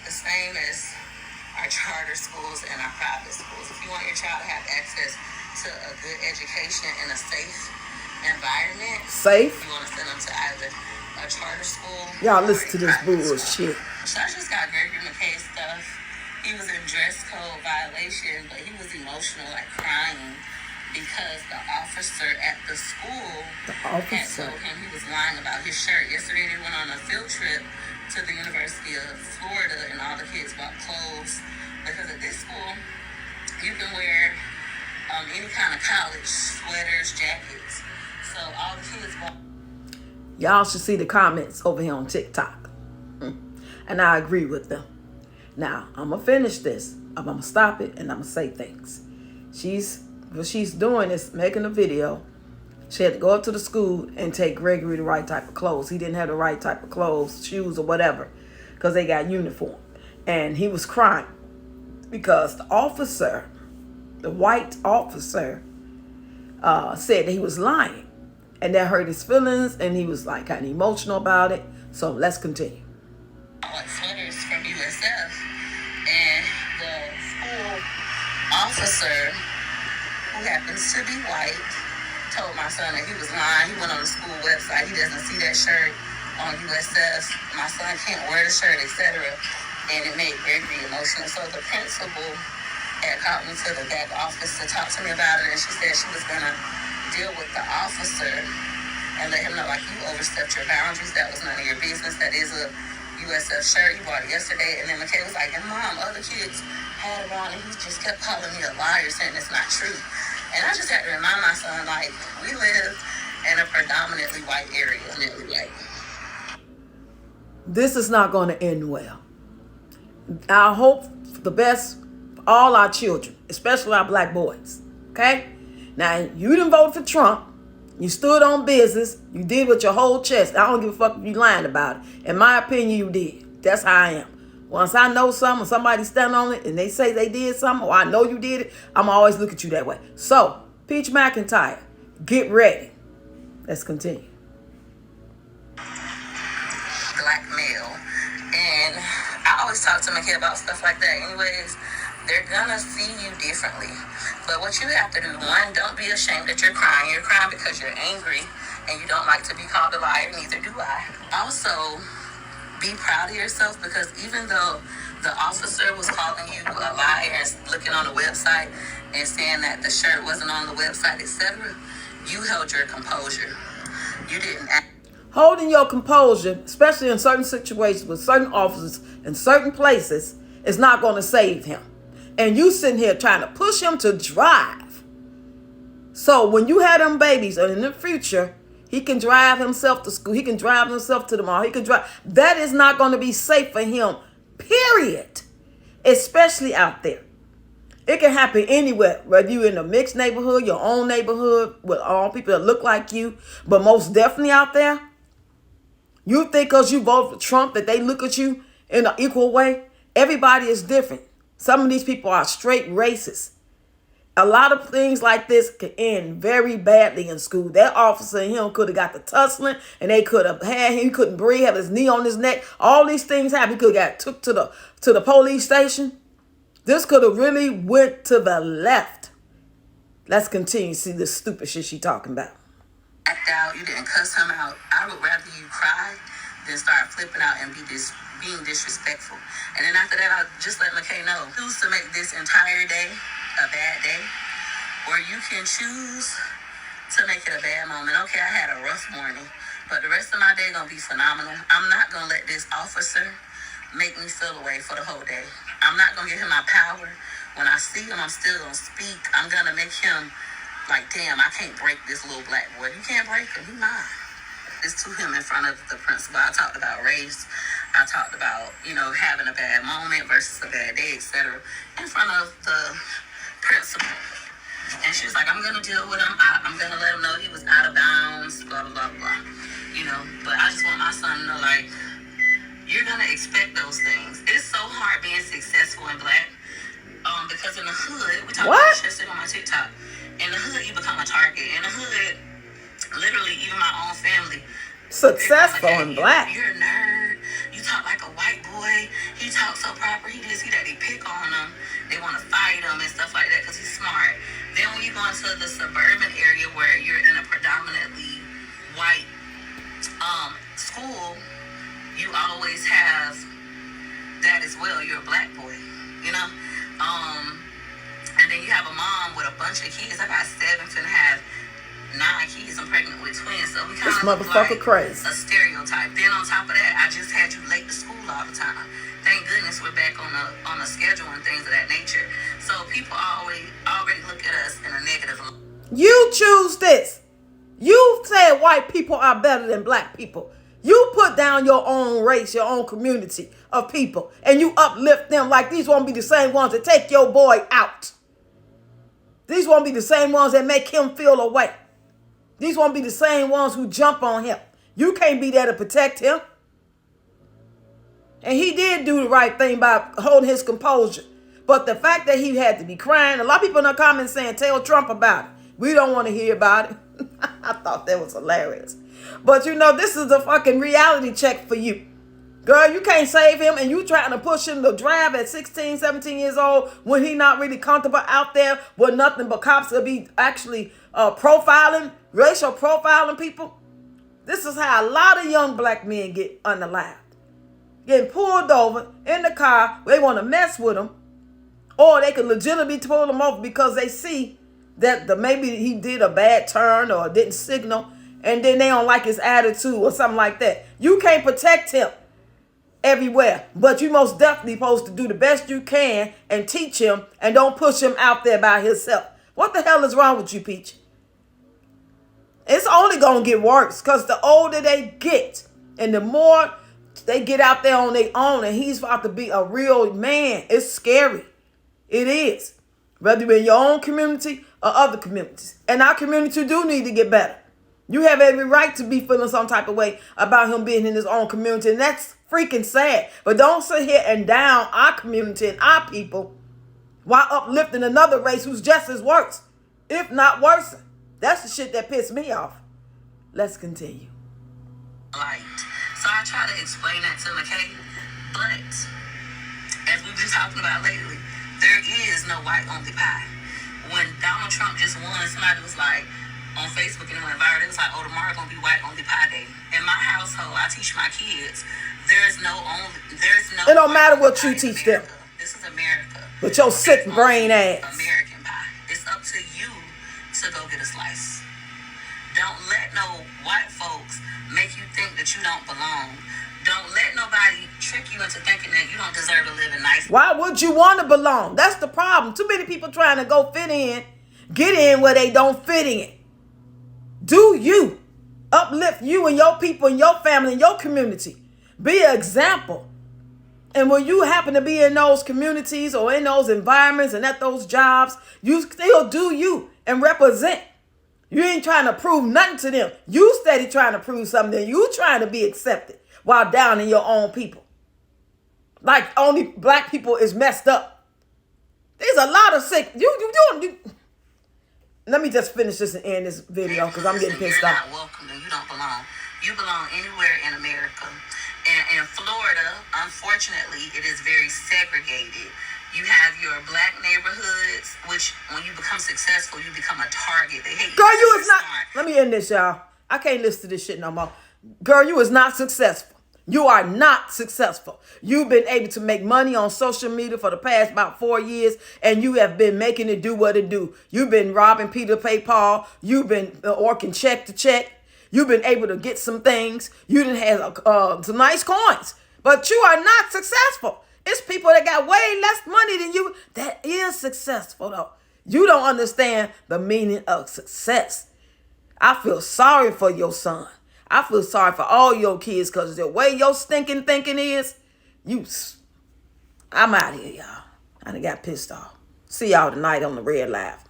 the same as our charter schools and our private schools. If you want your child to have access to a good education in a safe environment, you want to send them to either a charter school. Y'all listen to this bullshit. So I just got Gregory Mckay stuff. He was in dress code violation, but he was emotional, like crying, because the officer at the school had told him he was lying about his shirt. Yesterday they went on a field trip to the University of Florida, and all the kids bought clothes because at this school you can wear any kind of college sweaters, jackets. So all the kids bought. Y'all should see the comments over here on TikTok, and I agree with them. Now I'm gonna finish this. I'm gonna stop it, and I'm gonna say things. What she's doing is making a video. She had to go up to the school and take Gregory the right type of clothes. He didn't have the right type of clothes, shoes, or whatever, because they got uniform. And he was crying because the officer, the white officer, said that he was lying. And that hurt his feelings, and he was like kind of emotional about it. So let's continue. Like sweaters from USF, and the school officer, who happens to be white, told my son that he was lying. He went on the school website. He doesn't see that shirt on USF. My son can't wear the shirt, etc. And it made Gregory emotional. So the principal had called me to the back office to talk to me about it, and she said she was gonna deal with the officer and let him know, like, you overstepped your boundaries. That was none of your business. That is a USF shirt. You bought it yesterday. And then Mckay was like, and Mom, other kids had it on, and he just kept calling me a liar, saying it's not true. And I just had to remind my son, like, we live in a predominantly white area. This is not going to end well. I hope for the best for all our children, especially our black boys. Okay? Now, you didn't vote for Trump. You stood on business. You did with your whole chest. I don't give a fuck if you lying about it. In my opinion, you did. That's how I am. Once I know something, somebody stand on it, and they say they did something, or I know you did it, I'm always look at you that way. So, Peach McIntyre, get ready. Let's continue. Black male. And I always talk to Mckay about stuff like that. Anyways, they're gonna see you differently. But what you have to do, one, don't be ashamed that you're crying. You're crying because you're angry and you don't like to be called a liar. Neither do I. Also, be proud of yourself, because even though the officer was calling you a liar and looking on the website and saying that the shirt wasn't on the website, etc., you held your composure. You didn't act. Holding your composure, especially in certain situations with certain officers in certain places, is not going to save him. And you sitting here trying to push him to drive. So when you have them babies, and in the future, he can drive himself to school. He can drive himself to the mall. He can drive. That is not going to be safe for him, period. Especially out there. It can happen anywhere, whether you're in a mixed neighborhood, your own neighborhood, with all people that look like you. But most definitely out there, you think because you vote for Trump that they look at you in an equal way? Everybody is different. Some of these people are straight racist. A lot of things like this can end very badly in school. That officer and him could have got the tussling, and they could have had him. He couldn't breathe, have his knee on his neck. All these things happened. He could have got took to the police station. This could have really went to the left. Let's continue to see this stupid shit she talking about. Act out. You didn't cuss him out. I would rather you cry than start flipping out and being disrespectful. And then after that, I'll just let Mckay know. Choose to make this entire day a bad day, or you can choose to make it a bad moment. Okay, I had a rough morning, but the rest of my day gonna be phenomenal. I'm not gonna let this officer make me feel away for the whole day. I'm not gonna give him my power. When I see him, I'm still gonna speak. I'm gonna make him like, damn, I can't break this little black boy. You can't break him, he's mine. It's to him in front of the principal. I talked about race. I talked about, having a bad moment versus a bad day, etc. in front of the principal. And she was like, I'm going to deal with him. I'm going to let him know he was out of bounds, blah, blah, blah, blah. But I just want my son to know, like, you're going to expect those things. It's so hard being successful in black, because in the hood, we talked about this yesterday on my TikTok, in the hood, you become a target. In the hood, literally, even my own family. Successful in black. You're a nerd. You talk like a white boy. He talks so proper. He this, he that. They pick on him. They want to fight him and stuff like that because he's smart. Then when you go into the suburban area where you're in a predominantly white school, you always have that as well. You're a black boy, you know. And then you have a mom with a bunch of kids. I got 7 finna have 9 kids. I'm pregnant with twins, so we kind of look like crazy. A stereotype. Then on top of that, I just had you late to school all the time. Thank goodness we're back on a schedule and things of that nature. So people already look at us in a negative light. You choose this. You said white people are better than black people. You put down your own race, your own community of people, and you uplift them like these won't be the same ones that take your boy out. These won't be the same ones that make him feel away. These won't be the same ones who jump on him. You can't be there to protect him. And he did do the right thing by holding his composure. But the fact that he had to be crying, a lot of people in the comments saying, tell Trump about it. We don't want to hear about it. I thought that was hilarious. But you know, this is a fucking reality check for you. Girl, you can't save him, and you trying to push him to drive at 16, 17 years old when he not really comfortable out there with nothing but cops to be actually racial profiling people. This is how a lot of young black men get unalived. Getting pulled over in the car, they want to mess with him, or they could legitimately pull him over because they see that maybe he did a bad turn or didn't signal, and then they don't like his attitude or something like that. You can't protect him everywhere, but you most definitely supposed to do the best you can and teach him and don't push him out there by himself. What the hell is wrong with you, Peach? It's only going to get worse because the older they get and the more they get out there on their own, and he's about to be a real man. It's scary. It is. Whether you're in your own community or other communities. And our community do need to get better. You have every right to be feeling some type of way about him being in his own community. And that's freaking sad. But don't sit here and down our community and our people while uplifting another race who's just as worse, if not worse. That's the shit that pissed me off. Let's continue. Light. So I try to explain that to Mckay. But as we've been talking about lately, there is no white only pie. When Donald Trump just won, somebody was like, on Facebook and it went viral, it was like, oh, tomorrow gonna be white only pie day. In my household, I teach my kids, there's no. It don't matter what you teach them. This is America. With your sick brain ass. American pie. It's up to you to go get a slice. Don't let no white folks make you think that you don't belong. Don't let nobody trick you into thinking that you don't deserve to live a nice. Why would you want to belong? That's the problem. Too many people trying to go fit in, get in where they don't fit in. Do you. Uplift you and your people and your family and your community. Be an example. And when you happen to be in those communities or in those environments and at those jobs, you still do you and represent. You ain't trying to prove nothing to them. You steady trying to prove something. You trying to be accepted while down in your own people. Like only black people is messed up. There's a lot of sick. You. Let me just finish this and end this video because I'm getting pissed off. You're not welcome and you don't belong. You belong anywhere in America. And in Florida, unfortunately, it is very segregated. You have your black neighborhoods, which when you become successful, you become a target. They hate you. Girl, you is not. Let me end this, y'all. I can't listen to this shit no more. Girl, you is not successful. You are not successful. You've been able to make money on social media for the past about 4 years, and you have been making it do what it do. You've been robbing Peter to pay Paul. You've been working check to check. You've been able to get some things. You didn't have some nice coins, but you are not successful. It's people that got way less money than you that is successful, though. You don't understand the meaning of success. I feel sorry for your son. I feel sorry for all your kids because the way your stinking thinking is, I'm out of here, y'all. I done got pissed off. See y'all tonight on the Red Live.